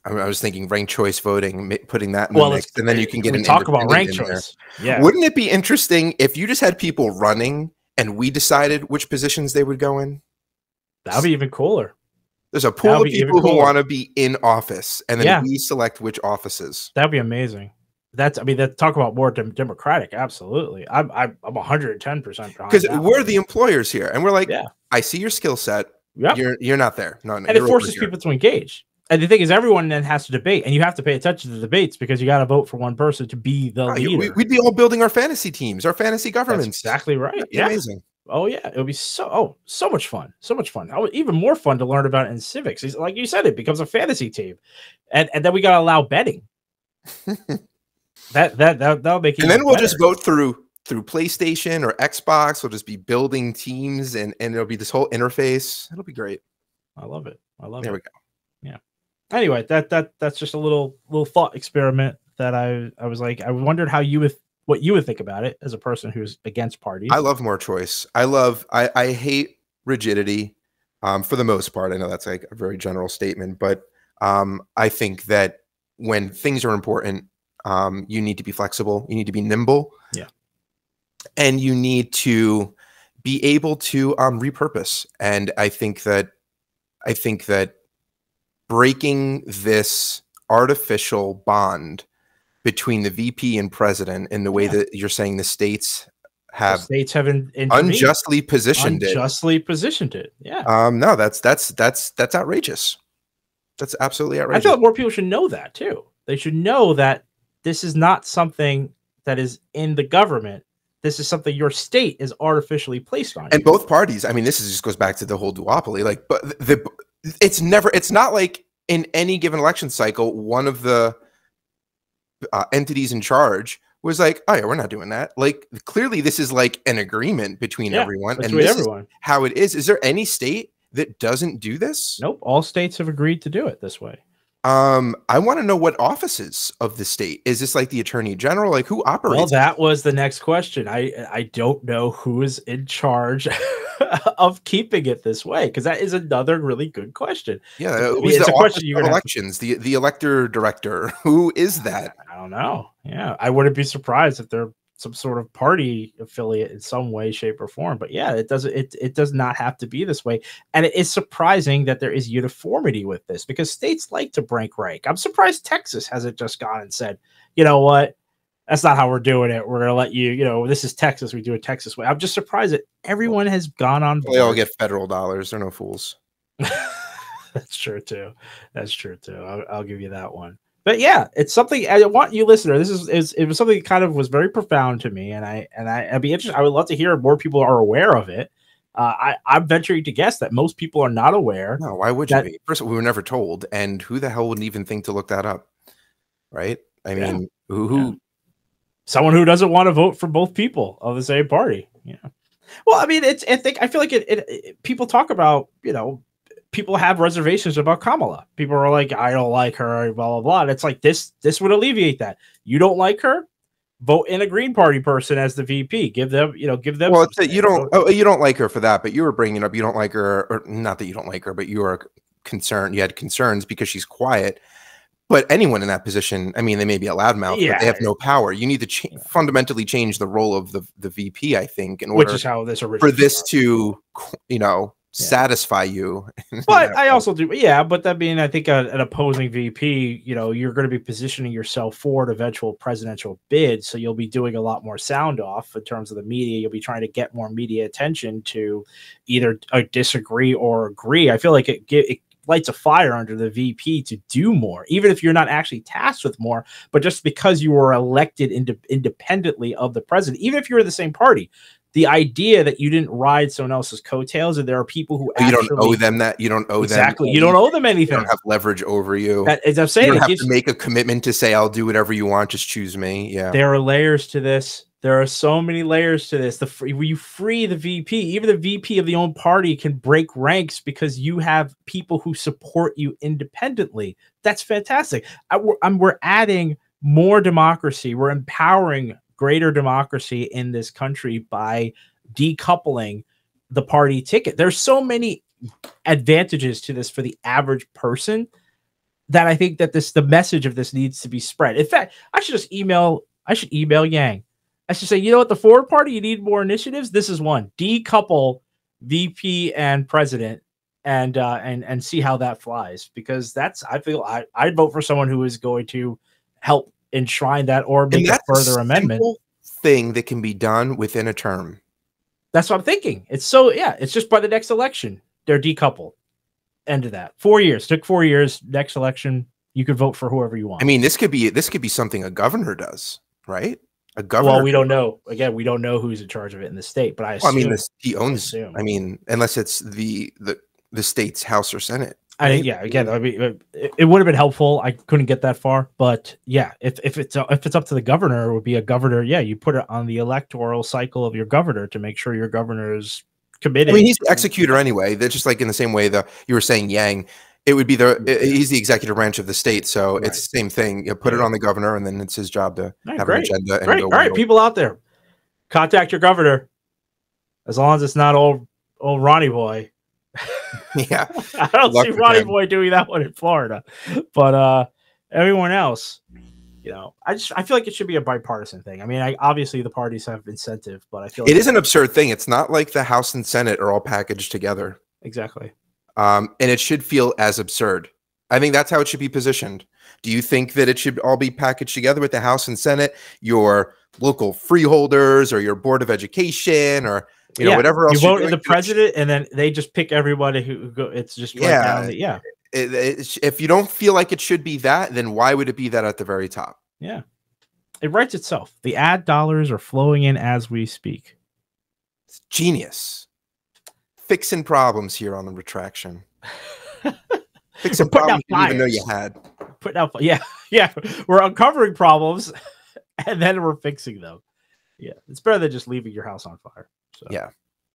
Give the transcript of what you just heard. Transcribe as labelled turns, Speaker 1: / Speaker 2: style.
Speaker 1: I was thinking ranked choice voting, putting that in the
Speaker 2: Well,
Speaker 1: mix, and then you can get
Speaker 2: we
Speaker 1: an
Speaker 2: talk about
Speaker 1: independent
Speaker 2: ranked
Speaker 1: in there.
Speaker 2: choice. Yeah.
Speaker 1: Wouldn't it be interesting if you just had people running and we decided which positions they would go in?
Speaker 2: That would be even cooler.
Speaker 1: There's a pool of people who want to be in office, and then we select which offices.
Speaker 2: That'd be amazing. I mean, talk about more democratic. Absolutely. I'm 110% behind
Speaker 1: because we're the employers here, and we're like,
Speaker 2: yeah,
Speaker 1: I see your skill set.
Speaker 2: Yep.
Speaker 1: You're not there. No,
Speaker 2: and it forces people to engage. And the thing is, everyone then has to debate, and you have to pay attention to the debates because you got to vote for one person to be the leader.
Speaker 1: We'd be all building our fantasy teams, our fantasy governments.
Speaker 2: That's exactly right.
Speaker 1: Yeah, amazing.
Speaker 2: Oh yeah, it would be so much fun, so much fun. Even more fun to learn about in civics. Like you said, it becomes a fantasy team, and then we got to allow betting. that'll make it.
Speaker 1: And then we'll just vote through PlayStation or Xbox. We'll just be building teams, and it'll be this whole interface. It'll be great.
Speaker 2: I love it.
Speaker 1: There we go.
Speaker 2: Yeah. Anyway, that's just a little thought experiment that I was like, I wondered what you would think about it as a person who's against parties.
Speaker 1: I love more choice. I hate rigidity for the most part. I know that's like a very general statement, but I think that when things are important, you need to be flexible. You need to be nimble.
Speaker 2: Yeah.
Speaker 1: And you need to be able to repurpose. And I think that breaking this artificial bond between the VP and president in the way that you're saying the states have unjustly positioned
Speaker 2: it. Yeah.
Speaker 1: No, that's outrageous. That's absolutely outrageous.
Speaker 2: I feel like more people should know that too. They should know that this is not something that is in the government. This is something your state is artificially placed on.
Speaker 1: And both parties, I mean, this just goes back to the whole duopoly. Like, but it's not like in any given election cycle, one of the entities in charge was like, oh yeah, we're not doing that. Like, clearly this is like an agreement between everyone. And this is how it is. Is there any state that doesn't do this?
Speaker 2: Nope. All states have agreed to do it this way.
Speaker 1: I want to know what offices of the state. Is this like the attorney general? Like, who operates?
Speaker 2: Well, that was the next question. I don't know who is in charge of keeping it this way, because that is another really good question.
Speaker 1: Yeah, it's a question you're gonna elections. The elector director. Who is that?
Speaker 2: I don't know. Yeah, I wouldn't be surprised if they're some sort of party affiliate in some way, shape, or form. But yeah, it does not have to be this way. And it is surprising that there is uniformity with this, because states like to break rank. I'm surprised Texas hasn't just gone and said, you know what, that's not how we're doing it. We're going to let you, this is Texas. We do it Texas way. I'm just surprised that everyone has gone on board.
Speaker 1: They all get federal dollars. They're no fools.
Speaker 2: That's true too. I'll give you that one. But yeah, it's something I want you, listener. It was something that kind of was very profound to me, and I'd be interested. I would love to hear if more people are aware of it. I'm venturing to guess that most people are not aware.
Speaker 1: No, why would you be? First of all, we were never told, and who the hell wouldn't even think to look that up, right? I mean, who?
Speaker 2: Someone who doesn't want to vote for both people of the same party. Yeah. Well, I mean, I feel like people talk about, people have reservations about Kamala. People are like, I don't like her, blah, blah, blah. And it's like, this would alleviate that. You don't like her? Vote in a Green Party person as the VP. Give them.
Speaker 1: Well, you don't like her for that, but you were bringing up, you don't like her, or not that you don't like her, but you are concerned. You had concerns because she's quiet. But anyone in that position, I mean, they may be a loudmouth, but they have no power. You need to fundamentally change the role of the VP, I think, in order
Speaker 2: which is how this
Speaker 1: for this to, satisfy you.
Speaker 2: But I also do, but that being, I think an opposing VP, you're going to be positioning yourself for an eventual presidential bid, so you'll be doing a lot more sound off in terms of the media. You'll be trying to get more media attention to either disagree or agree. I feel like it lights a fire under the VP to do more, even if you're not actually tasked with more, but just because you were elected independently of the president, even if you're in the same party. The idea that you didn't ride someone else's coattails, and there are people who
Speaker 1: you don't owe them that. You don't owe them.
Speaker 2: You don't owe them anything.
Speaker 1: They don't have leverage over you.
Speaker 2: As I'm saying,
Speaker 1: you don't have to make a commitment to say, I'll do whatever you want. Just choose me. Yeah.
Speaker 2: There are layers to this. There are so many layers to this. You free the VP. Even the VP of the own party can break ranks because you have people who support you independently. That's fantastic. We're adding more democracy. We're empowering greater democracy in this country by decoupling the party ticket. There's so many advantages to this for the average person that I think that the message of this needs to be spread. In fact, I should email Yang. I should say, you know what, the Forward Party, you need more initiatives. This is one. Decouple VP and president and see how that flies, because I feel I'd vote for someone who is going to help enshrine that or make a further amendment.
Speaker 1: Thing that can be done within a term.
Speaker 2: That's what I'm thinking. It's just by the next election, they're decoupled. End of that. 4 years. Took 4 years. Next election, you could vote for whoever you want.
Speaker 1: I mean, this could be something a governor does, right? A governor.
Speaker 2: Well, we don't know. Again, we don't know who's in charge of it in the state, but I assume,
Speaker 1: well, I mean, he owns. I mean, unless it's the state's House or Senate.
Speaker 2: Right? I think, yeah. Again, I mean, it would have been helpful. I couldn't get that far, but yeah, if it's up to the governor, it would be a governor. Yeah, you put it on the electoral cycle of your governor to make sure your governor is committed.
Speaker 1: I mean, he's the executor anyway. They're just like in the same way that you were saying, Yang. It would be he's the executive branch of the state, so right. It's the same thing. You put it on the governor, and then it's his job to have an agenda. And go
Speaker 2: all right, people out there, contact your governor, as long as it's not old Ronnie Boy.
Speaker 1: Yeah,
Speaker 2: I don't see Ronnie Boy doing that one in Florida, but everyone else, you know, I feel like it should be a bipartisan thing. I mean, obviously the parties have incentive, but I feel like
Speaker 1: it is an absurd thing. It's not like the House and Senate are all packaged together.
Speaker 2: Exactly.
Speaker 1: And it should feel as absurd. I think that's how it should be positioned. Do you think that it should all be packaged together with the House and Senate, your local freeholders or your Board of Education or whatever else?
Speaker 2: You vote the president and then they just pick everybody who go. It's just right down
Speaker 1: if you don't feel like it should be that, then why would it be that at the very top?
Speaker 2: Yeah. It writes itself. The ad dollars are flowing in as we speak.
Speaker 1: It's genius. Fixing problems here on the Retraction. Fixing problems you didn't even know you had.
Speaker 2: Putting out, yeah. We're uncovering problems and then we're fixing them. Yeah, it's better than just leaving your house on fire. So.
Speaker 1: Yeah.